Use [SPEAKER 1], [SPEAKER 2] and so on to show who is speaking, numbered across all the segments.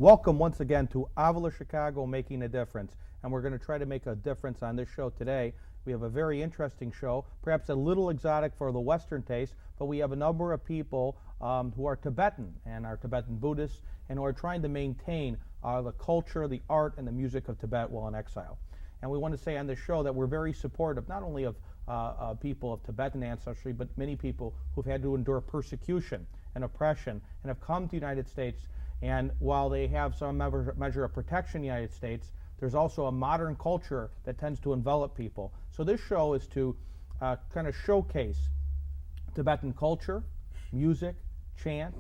[SPEAKER 1] Welcome once again to Avila, Chicago, Making a Difference. And we're going to try to make a difference on this show today. We have a very interesting show, perhaps a little exotic for the Western taste, but we have a number of people who are Tibetan and are Tibetan Buddhists and who are trying to maintain the culture, the art, and the music of Tibet while in exile. And we want to say on this show that we're very supportive not only of people of Tibetan ancestry, but many people who've had to endure persecution and oppression and have come to the United States. And while they have some measure of protection in the United States, there's also a modern culture that tends to envelop people. So this show is to kind of showcase Tibetan culture, music, chant,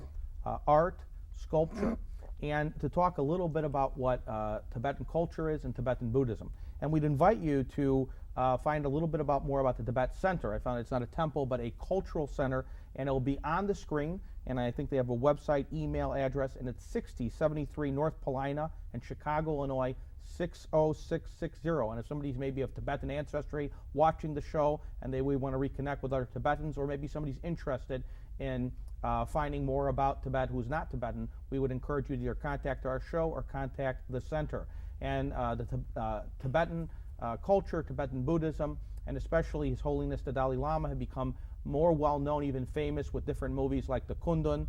[SPEAKER 1] art, sculpture, and to talk a little bit about what Tibetan culture is and Tibetan Buddhism. And we'd invite you to find a little bit more about the Tibet Center. I found it's not a temple, but a cultural center, and it will be on the screen. And I think they have a website, email address, and it's 6073 North Paulina in Chicago, Illinois, 60660. And if somebody's maybe of Tibetan ancestry watching the show and we want to reconnect with other Tibetans, or maybe somebody's interested in finding more about Tibet who's not Tibetan, we would encourage you to either contact our show or contact the center. And the Tibetan culture, Tibetan Buddhism, and especially His Holiness the Dalai Lama have become more well-known, even famous, with different movies like The Kundun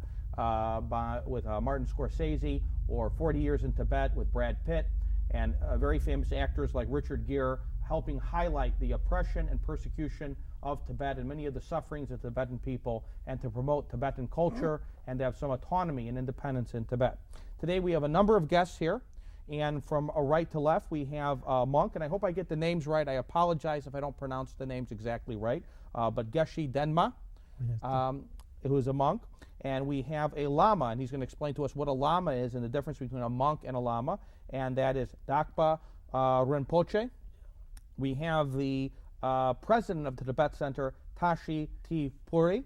[SPEAKER 1] with Martin Scorsese, or 40 Years in Tibet with Brad Pitt, and very famous actors like Richard Gere, helping highlight the oppression and persecution of Tibet and many of the sufferings of Tibetan people, and to promote Tibetan culture and to have some autonomy and independence in Tibet. Today we have a number of guests here, and from right to left we have a monk, and I hope I get the names right. I apologize if I don't pronounce the names exactly right, but Geshe Denma, who is a monk, and we have a Lama, and he's going to explain to us what a Lama is and the difference between a monk and a Lama, and that is Dakpa Rinpoche. We have the president of the Tibet Center, Tashi T. Puri,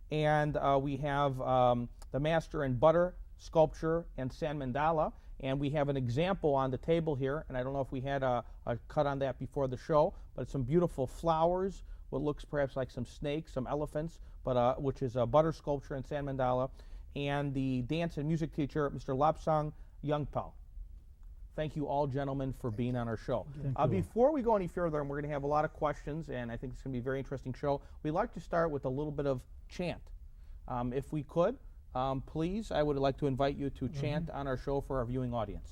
[SPEAKER 1] and we have the master in butter, sculpture, and sand mandala. And we have an example on the table here, and I don't know if we had a cut on that before the show, but it's some beautiful flowers, what looks perhaps like some snakes, some elephants, but which is a butter sculpture and sand mandala, and the dance and music teacher, Mr. Lapsang Yungpal. Thank you all, gentlemen, for being on our show. Before we go any further, and we're going to have a lot of questions, and I think it's going to be a very interesting show, we'd like to start with a little bit of chant. If we could, please, I would like to invite you to chant on our show for our viewing audience.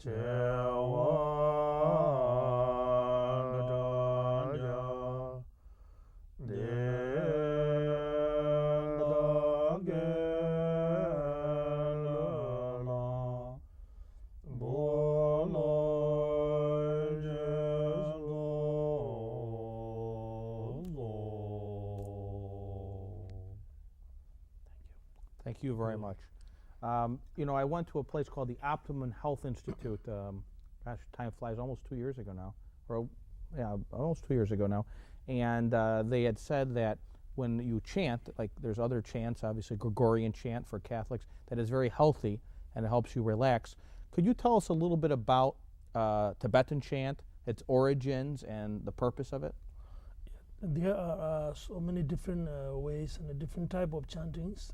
[SPEAKER 1] Thank you very much. You know, I went to a place called the Optimum Health Institute. Gosh, time flies. Almost 2 years ago now, or yeah, almost 2 years ago now. And they had said that when you chant, like there's other chants, obviously Gregorian chant for Catholics, that is very healthy and it helps you relax. Could you tell us a little bit about Tibetan chant, its origins, and the purpose of it?
[SPEAKER 2] There are so many different ways and a different type of chantings.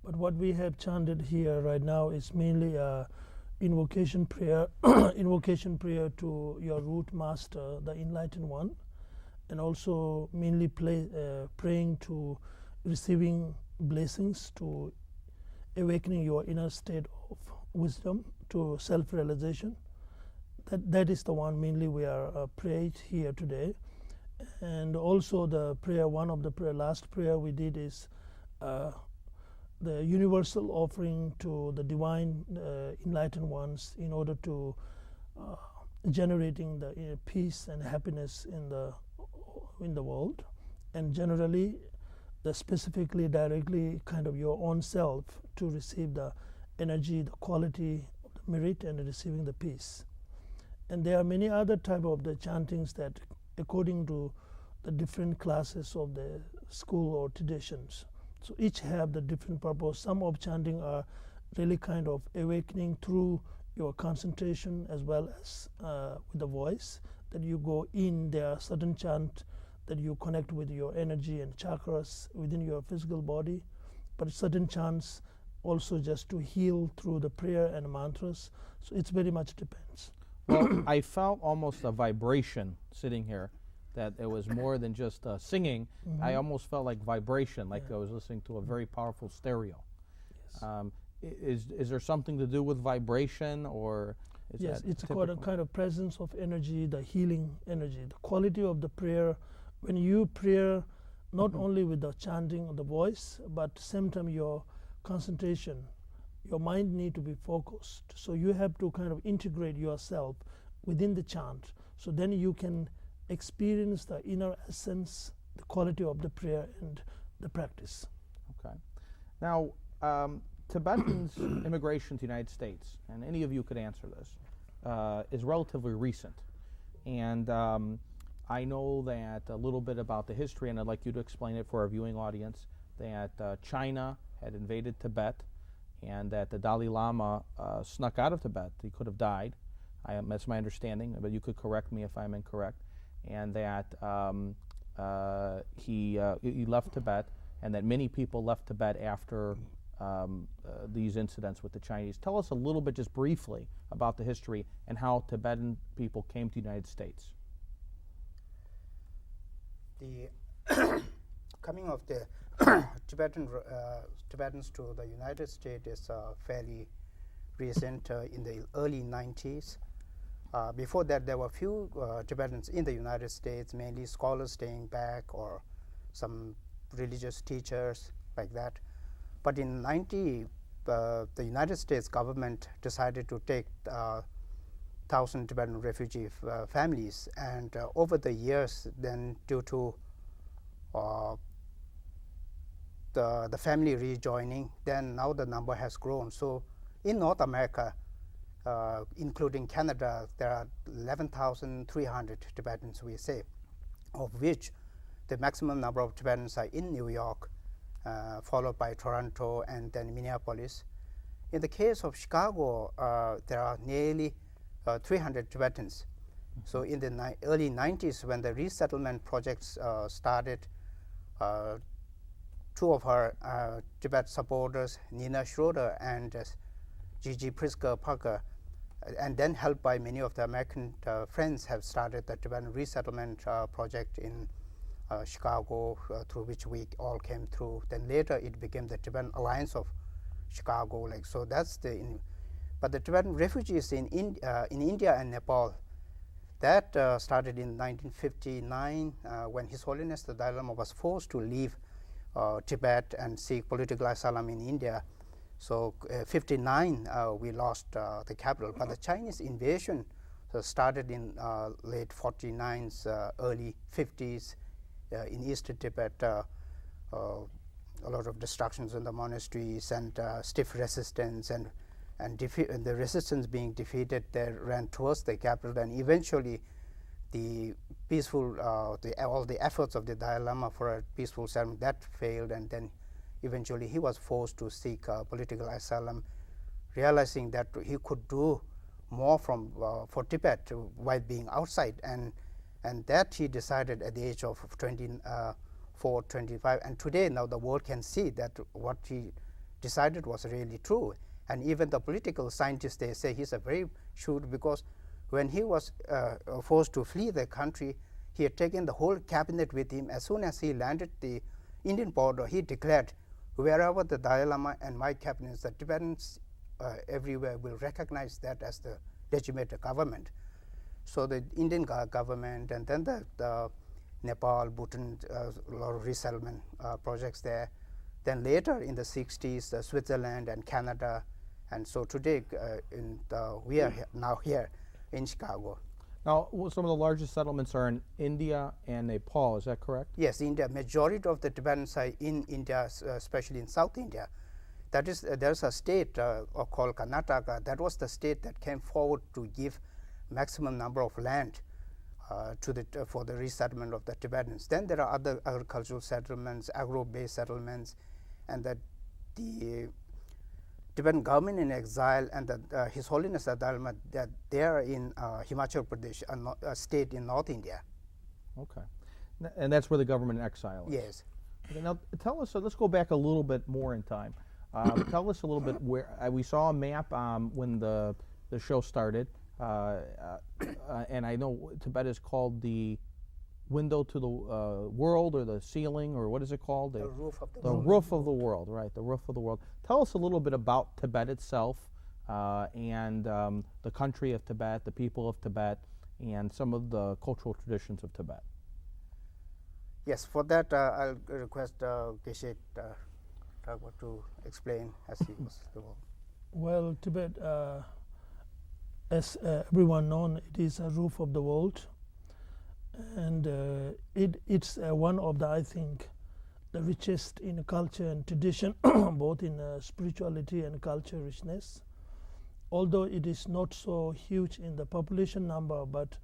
[SPEAKER 2] But what we have chanted here right now is mainly invocation prayer, invocation prayer to your root master, the Enlightened One, and also mainly praying to receiving blessings, to awakening your inner state of wisdom, to self-realization. That is the one mainly we are prayed here today. And also the prayer, one of the last prayer we did is the universal offering to the divine enlightened ones in order to generating the peace and happiness in the world, and generally the specifically directly kind of your own self to receive the energy, the quality of the merit, and receiving the peace. And there are many other type of the chantings that according to the different classes of the school or traditions. So each have the different purpose. Some of chanting are really kind of awakening through your concentration as well as with the voice that you go in. There are certain chant that you connect with your energy and chakras within your physical body, but certain chants also just to heal through the prayer and mantras. So it's very much depends.
[SPEAKER 1] Well, I felt almost a vibration sitting here, that it was more than just singing.
[SPEAKER 2] Mm-hmm.
[SPEAKER 1] I almost felt like vibration, like I was listening to a very powerful stereo.
[SPEAKER 2] Yes.
[SPEAKER 1] Is there something to do with vibration, or is
[SPEAKER 2] yes,
[SPEAKER 1] that
[SPEAKER 2] it's
[SPEAKER 1] typical?
[SPEAKER 2] a kind of presence of energy, the healing energy, the quality of the prayer. When you pray, not only with the chanting of the voice, but same time your concentration, your mind need to be focused. So you have to kind of integrate yourself within the chant. So then you can experience the inner essence, the quality of the prayer and the practice.
[SPEAKER 1] Okay. Now, Tibetans' immigration to the United States, and any of you could answer this, is relatively recent. And I know that a little bit about the history, and I'd like you to explain it for our viewing audience, that China had invaded Tibet, and that the Dalai Lama snuck out of Tibet. He could have died. That's my understanding, but you could correct me if I'm incorrect. And that he left Tibet, and that many people left Tibet after these incidents with the Chinese. Tell us a little bit, just briefly, about the history and how Tibetan people came to the United States.
[SPEAKER 3] The coming of the Tibetans to the United States is fairly recent, in the early 90s. Before that, there were few Tibetans in the United States, mainly scholars staying back or some religious teachers like that. But in 90, the United States government decided to take 1,000 Tibetan refugee families, and over the years, then due to the family rejoining, then now the number has grown. So in North America, including Canada, there are 11,300 Tibetans, we say, of which the maximum number of Tibetans are in New York, followed by Toronto and then Minneapolis. In the case of Chicago, there are nearly 300 Tibetans. So in the early 90s, when the resettlement projects started, two of our Tibet supporters, Nina Schroeder and Gigi Prisker Parker, and then helped by many of the American friends, have started the Tibetan resettlement project in Chicago, through which we all came through. Then later it became the Tibetan Alliance of Chicago. So that's the But the Tibetan refugees in India and Nepal, that started in 1959 when His Holiness the Dalai Lama was forced to leave Tibet and seek political asylum in India. So 59 we lost the capital, but the Chinese invasion started in late 49s, early 50s in eastern Tibet. A lot of destructions in the monasteries and stiff resistance, and the resistance being defeated, they ran towards the capital, and eventually the peaceful, all the efforts of the Dalai Lama for a peaceful settlement, that failed, and then eventually he was forced to seek political asylum, realizing that he could do more for Tibet while being outside, and that he decided at the age of 24, 25, and today now the world can see that what he decided was really true. And even the political scientists, they say he's a very shrewd, because when he was forced to flee the country, he had taken the whole cabinet with him. As soon as he landed the Indian border, he declared, wherever the Dalai Lama and my cabinet is, the Tibetans everywhere will recognize that as the legitimate government. So the Indian government, and then the Nepal, Bhutan, a lot of resettlement projects there. Then later in the 60s, Switzerland and Canada. And so today we are now here in Chicago.
[SPEAKER 1] Now, some of the largest settlements are in India and Nepal, is that correct?
[SPEAKER 3] Yes, India. Majority of the Tibetans are in India, especially in South India. That is, there's a state called Karnataka. That was the state that came forward to give maximum number of land for the resettlement of the Tibetans. Then there are other agricultural settlements, agro-based settlements, and the Tibetan government in exile and His Holiness the Dalai Lama, they are in Himachal Pradesh, a state in North India.
[SPEAKER 1] Okay. And that's where the government in exile is?
[SPEAKER 3] Yes.
[SPEAKER 1] Okay, now tell us, let's go back a little bit more in time. Tell us a little bit where, we saw a map when the show started, and I know Tibet is called the window to the world, or the ceiling, or what is it called?
[SPEAKER 3] The roof of the
[SPEAKER 1] world. The roof of the world, right, the roof of the world. Tell us a little bit about Tibet itself, and the country of Tibet, the people of Tibet, and some of the cultural traditions of Tibet.
[SPEAKER 3] Yes, for that I'll request Geshe to explain as he was the world.
[SPEAKER 2] Well, Tibet, as everyone knows, it is a roof of the world. And it's one of the, I think, the richest in culture and tradition, both in spirituality and culture richness. Although it is not so huge in the population number, but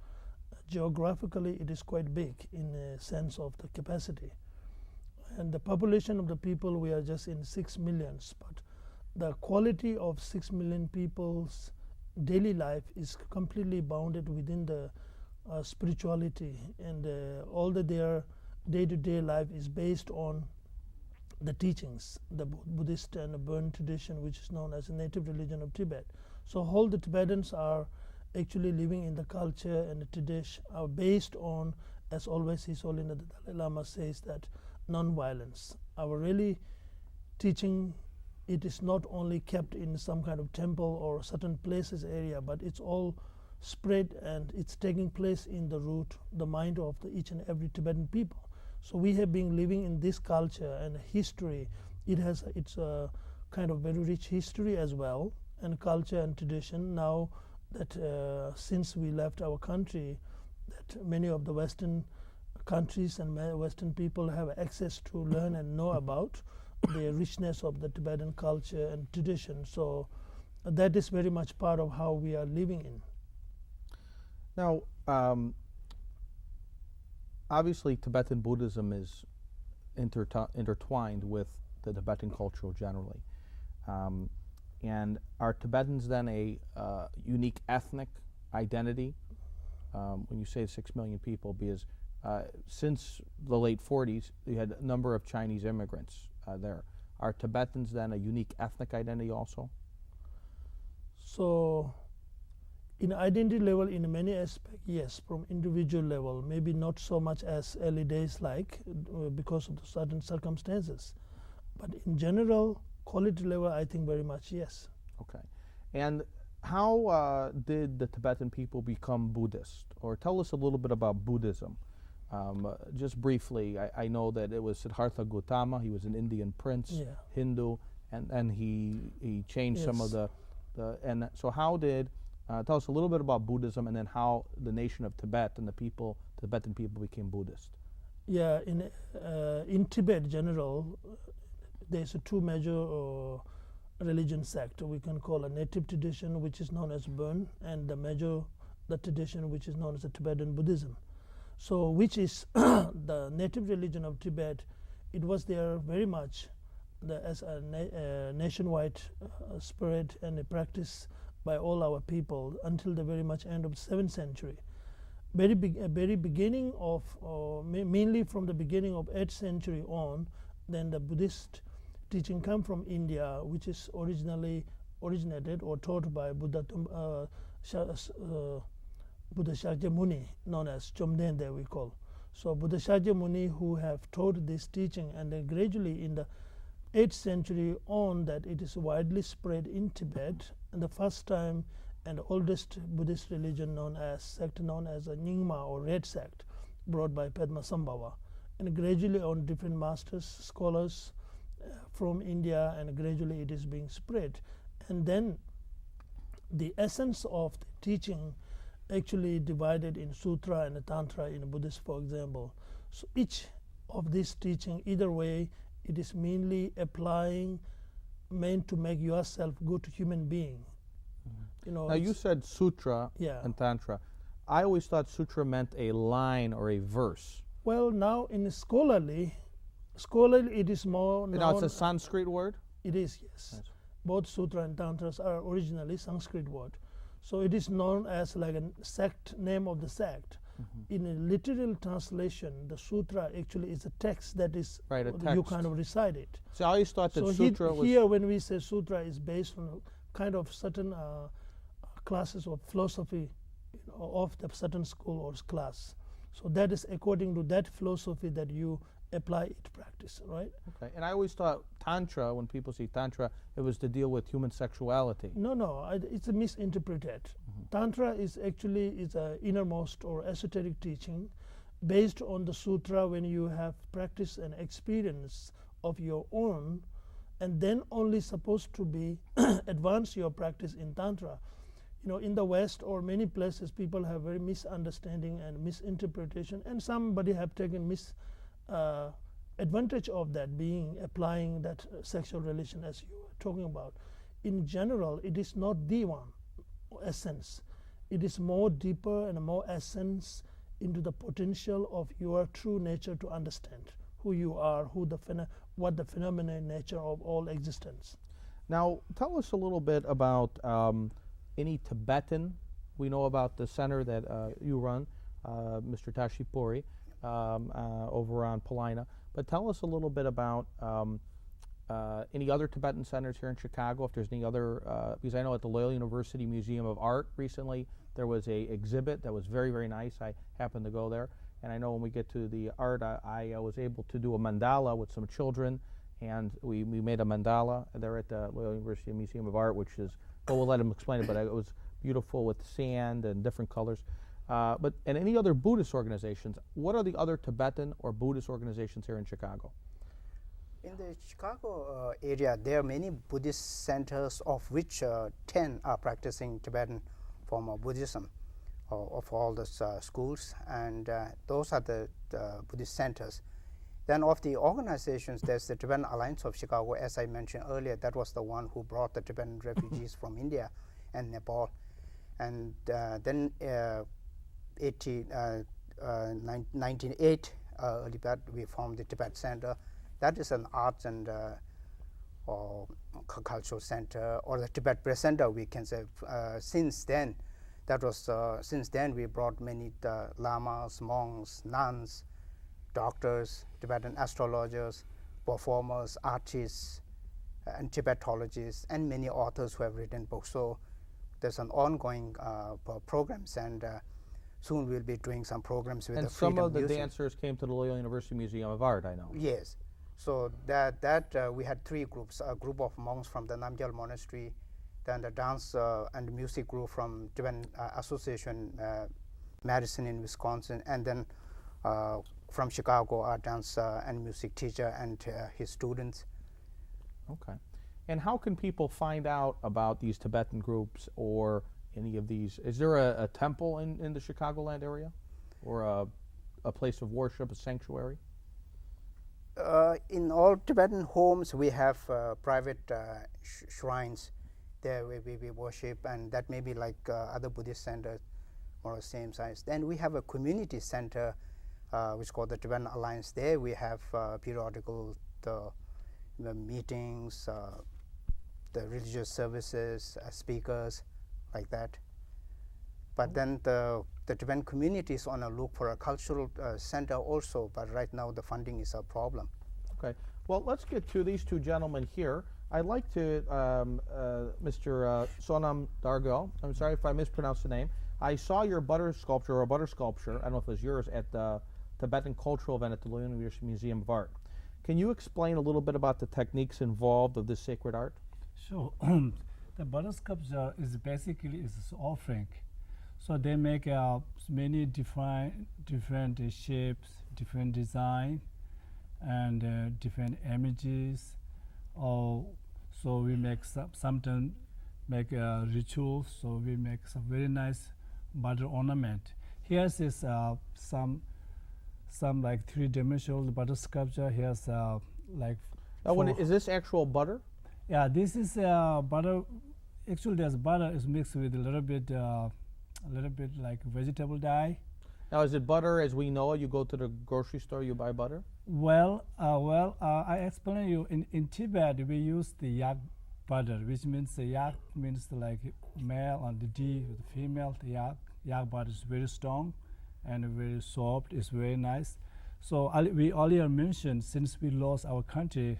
[SPEAKER 2] geographically it is quite big in a sense of the capacity. And the population of the people, we are just in 6 million, but the quality of 6 million people's daily life is completely bounded within the spirituality, and all their day-to-day life is based on the teachings, the Buddhist and the Burn tradition, which is known as the native religion of Tibet. So all the Tibetans are actually living in the culture and the tradition are based on, as always His Holiness the Dalai Lama says, that non-violence. Our really teaching, it is not only kept in some kind of temple or certain places area, but it's all spread, and it's taking place in the root, the mind of each and every Tibetan people. So we have been living in this culture and history. It's a kind of very rich history as well, and culture and tradition. Now that since we left our country, that many of the Western countries and Western people have access to learn and know about the richness of the Tibetan culture and tradition. So that is very much part of how we are living in.
[SPEAKER 1] Now, obviously Tibetan Buddhism is intertwined with the Tibetan culture generally. And are Tibetans then a unique ethnic identity? When you say 6 million people, because since the late 40s, you had a number of Chinese immigrants there. Are Tibetans then a unique ethnic identity also?
[SPEAKER 2] So, in identity level, in many aspects, yes, from individual level, maybe not so much as early days like because of the certain circumstances. But in general, quality level, I think very much yes.
[SPEAKER 1] Okay. And how did the Tibetan people become Buddhist? Or tell us a little bit about Buddhism. Just briefly, I know that it was Siddhartha Gautama. He was an Indian prince,
[SPEAKER 2] Yeah.
[SPEAKER 1] Hindu, and he changed some of
[SPEAKER 2] Yes.
[SPEAKER 1] and so how did, tell us a little bit about Buddhism and then how the nation of Tibet and Tibetan people became Buddhist.
[SPEAKER 2] Yeah, in Tibet in general, there's two major religion sect. We can call a native tradition, which is known as Burn, and the tradition which is known as the Tibetan Buddhism. So, which is the native religion of Tibet? It was there very much as a nationwide spirit and a practice by all our people until the very much end of the 7th century. Very beginning of, mainly from the beginning of 8th century on, then the Buddhist teaching come from India, which is originated or taught by Buddha Shakyamuni, known as Chomden, we call. So Buddha Shakyamuni, who have taught this teaching, and then gradually in the 8th century on, that it is widely spread in Tibet, and the first time and the oldest Buddhist religion sect known as a Nyingma or Red sect, brought by Padmasambhava, and gradually on different masters, scholars from India, and gradually it is being spread. And then the essence of the teaching actually divided in sutra and tantra in Buddhist, for example. So each of these teaching, either way, it is mainly meant to make yourself good human being.
[SPEAKER 1] You know, now you said sutra and tantra. I always thought sutra meant a line or a verse.
[SPEAKER 2] Well, now in scholarly it is more known.
[SPEAKER 1] Now it's a Sanskrit word?
[SPEAKER 2] It is, yes. Both sutra and tantras are originally Sanskrit word. So it is known as like a sect, name of the sect. In a literal translation, the sutra actually is a text that is you kind of recite it.
[SPEAKER 1] So I always thought that sutra was...
[SPEAKER 2] Here when we say sutra is based on kind of certain classes of philosophy of the certain school or class. So that is according to that philosophy that you apply it, practice, right?
[SPEAKER 1] Okay, and I always thought tantra, when people say tantra, it was to deal with human sexuality.
[SPEAKER 2] No, it's a misinterpreted. Tantra is actually a innermost or esoteric teaching based on the sutra when you have practice and experience of your own, and then only supposed to be advance your practice in tantra. You know, in the West or many places, people have very misunderstanding and misinterpretation, and somebody have taken advantage of that, applying that sexual relation as you were talking about. In general, it is not the one essence. It is more deeper and more essence into the potential of your true nature to understand who you are, what the phenomenal nature of all existence.
[SPEAKER 1] Now, tell us a little bit about any Tibetan. We know about the center that you run, Mr. Tashipuri, over on Paulina. But tell us a little bit about any other Tibetan centers here in Chicago, if there's any other, because I know at the Loyola University Museum of Art recently, there was a exhibit that was very, very nice. I happened to go there. And I know when we get to the art, I was able to do a mandala with some children, and we made a mandala there at the Loyola University Museum of Art, which is, well, we'll let him explain it, but it was beautiful with sand and different colors. And any other Buddhist organizations, what are the other Tibetan or Buddhist organizations here in Chicago?
[SPEAKER 3] In the Chicago area, there are many Buddhist centers, of which 10 are practicing Tibetan form of Buddhism of all the schools, and those are the Buddhist centers. Then of the organizations, there's the Tibetan Alliance of Chicago, as I mentioned earlier. That was the one who brought the Tibetan refugees from India and Nepal. And then 1908, early that we formed the Tibet Center. That is an arts and or cultural center, or the Tibet Press Center, we can say. Since then, since then we brought many lamas, monks, nuns, doctors, Tibetan astrologers, performers, artists, and Tibetologists, and many authors who have written books. So there's an ongoing programs, and soon we'll be doing some programs with the Freedom
[SPEAKER 1] And some of the
[SPEAKER 3] Museum.
[SPEAKER 1] dancers came to the Loyola University Museum of Art, I know.
[SPEAKER 3] Yes. So we had 3 groups: a group of monks from the Namgyal Monastery, Then the dance and music group from Tibetan Association, Madison in Wisconsin, and then from Chicago, our dance and music teacher and his students.
[SPEAKER 1] Okay. And how can people find out about these Tibetan groups or any of these? Is there a temple in the Chicagoland area, or a place of worship, a sanctuary?
[SPEAKER 3] In all Tibetan homes, we have private shrines there where we worship, and that may be like other Buddhist centers, more the same size. Then we have a community center, which is called the Tibetan Alliance. There we have periodical the meetings, the religious services, speakers, like that. But then the Tibetan community is on a look for a cultural center also, but right now the funding is a problem.
[SPEAKER 1] Okay. Well, let's get to these two gentlemen here. I'd like to, Mr. Sonam Dargo, I'm sorry if I mispronounced the name. I saw your butter sculpture, I don't know if it was yours, at the Tibetan Cultural event at the Loyola University Museum of Art. Can you explain a little bit about the techniques involved of this sacred art?
[SPEAKER 4] Sure. The butter sculpture is basically an offering. So they make many different shapes, different design, and different images. So we make sometimes make rituals. So we make some very nice butter ornament. Here's is some like three-dimensional butter sculpture. Here's like.
[SPEAKER 1] Is this actual butter?
[SPEAKER 4] Yeah, this is butter. Actually, there's butter is mixed with a little bit like vegetable dye.
[SPEAKER 1] Now, is it butter as we know it? You go to the grocery store, you buy butter?
[SPEAKER 4] I explain you in Tibet we use the yak butter, which means the yak means like male and the D with the female. The yak butter is very strong and very soft. It's very nice. So we earlier mentioned since we lost our country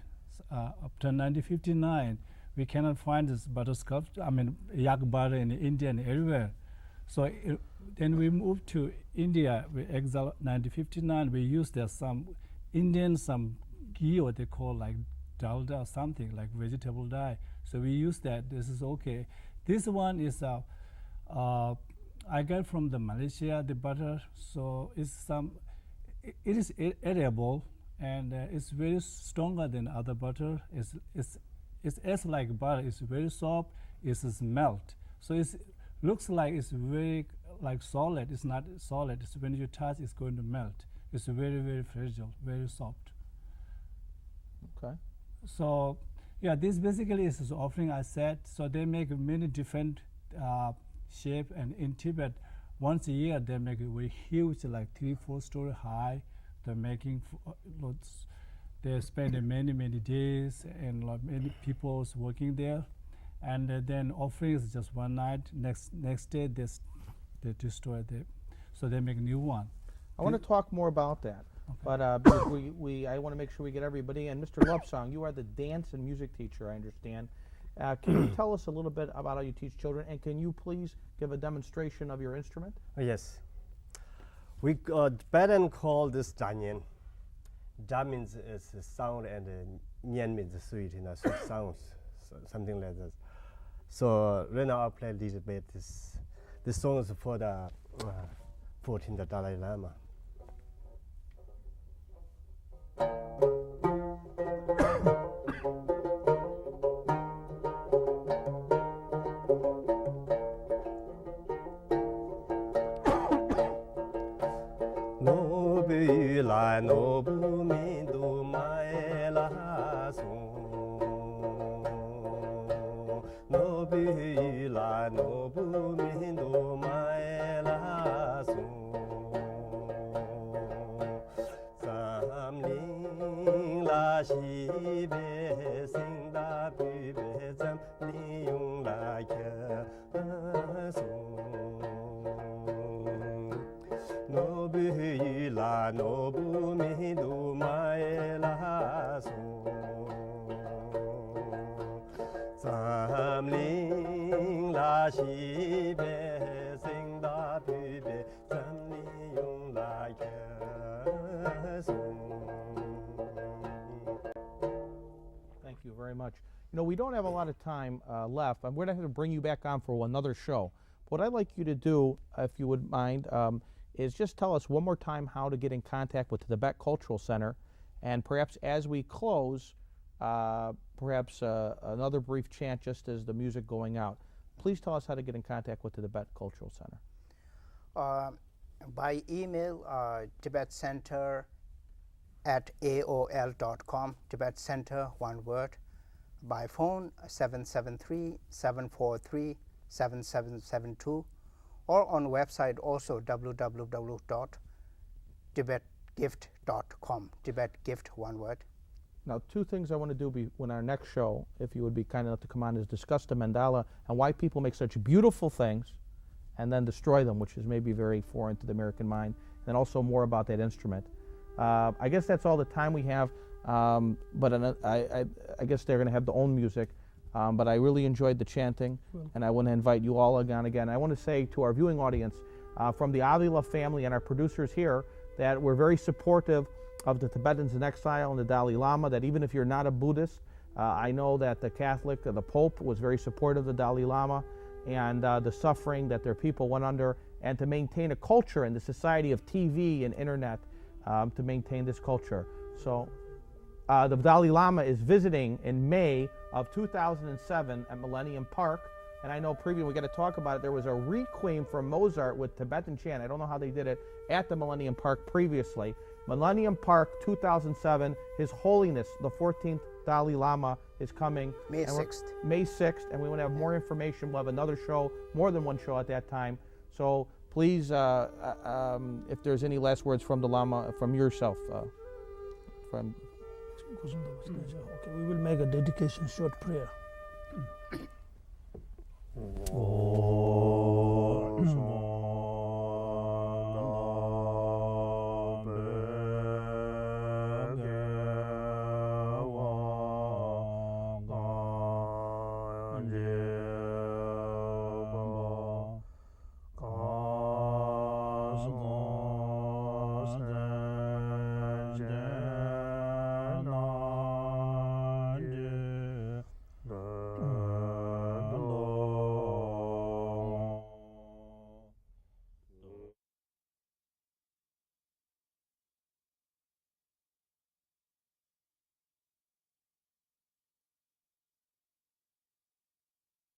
[SPEAKER 4] after 1959, we cannot find this butter sculpture. I mean yak butter in India and everywhere. So then we moved to India. We exiled 1959. We used there some Indian ghee, what they call like dalda or something like vegetable dye. So we use that. This is okay. This one is I got from the Malaysia the butter. So it is edible and it's very stronger than other butter. It's as like butter. It's very soft. It's melt. So it looks like it's very like solid. It's not solid. It's when you touch, it's going to melt. It's very, very fragile, very soft.
[SPEAKER 1] Okay.
[SPEAKER 4] So yeah, this basically is an offering I said. So they make many different shape, and in Tibet, once a year they make it very huge, like 3-4 story high. They're making lots. They spend many days, and many people working there. And then offering is just one night. Next day they destroy it. So they make a new one.
[SPEAKER 1] I want to talk more about that,
[SPEAKER 4] Okay.
[SPEAKER 1] but because I want to make sure we get everybody in. Mr. Lobsang, you are the dance and music teacher, I understand. Can you tell us a little bit about how you teach children, and can you please give a demonstration of your instrument?
[SPEAKER 5] Yes. We Tibetan call this danyan. Da means is sound, and nyan means sweet, sweet sounds, so something like that. So right now I'll play a little bit. This song is for the 14th Dalai Lama. Avila nobu mindu maela song. Avila nobu mindu maela song. Samling la shi be sing da bi be zam li yong la ke song. Avila nobu mindu maela song. Samling la shi be sing da bi be zam li yong la ke song.
[SPEAKER 1] Thank you very much. You know, we don't have a lot of time left. I'm going to have to bring you back on for another show. What I'd like you to do, if you would mind, is just tell us one more time how to get in contact with the Tibet Cultural Center, and perhaps as we close, perhaps another brief chant just as the music going out. Please tell us how to get in contact with the Tibet Cultural Center.
[SPEAKER 3] By email, Tibet Center at AOL.com, Tibet Center, one word. By phone, 773-743-7772, or on website also www.tibetgift.com, Tibet Gift, one word.
[SPEAKER 1] Now, two things I want to do when our next show, if you would be kind enough to come on, is discuss the mandala and why people make such beautiful things and then destroy them, which is maybe very foreign to the American mind, and also more about that instrument. I guess that's all the time we have, but I guess they're going to have their own music, but I really enjoyed the chanting, and I want to invite you all again. I want to say to our viewing audience, from the Avila family and our producers here, that we're very supportive of the Tibetans in exile and the Dalai Lama, that even if you're not a Buddhist, I know that the Catholic, the Pope, was very supportive of the Dalai Lama and the suffering that their people went under, and to maintain a culture in the society of TV and internet, to maintain this culture. So the Dalai Lama is visiting in May of 2007 at Millennium Park, and I know previously, we got to talk about it, there was a requiem from Mozart with Tibetan chant. I don't know how they did it at the Millennium Park previously. Millennium Park 2007, His Holiness, the 14th Dalai Lama, is coming.
[SPEAKER 3] May 6th.
[SPEAKER 1] May 6th, and we want to have more information. We'll have another show, more than one show at that time. So please, if there's any last words from the Lama, from yourself, from.
[SPEAKER 2] Okay, we will make a dedication short prayer.
[SPEAKER 5] Yeah.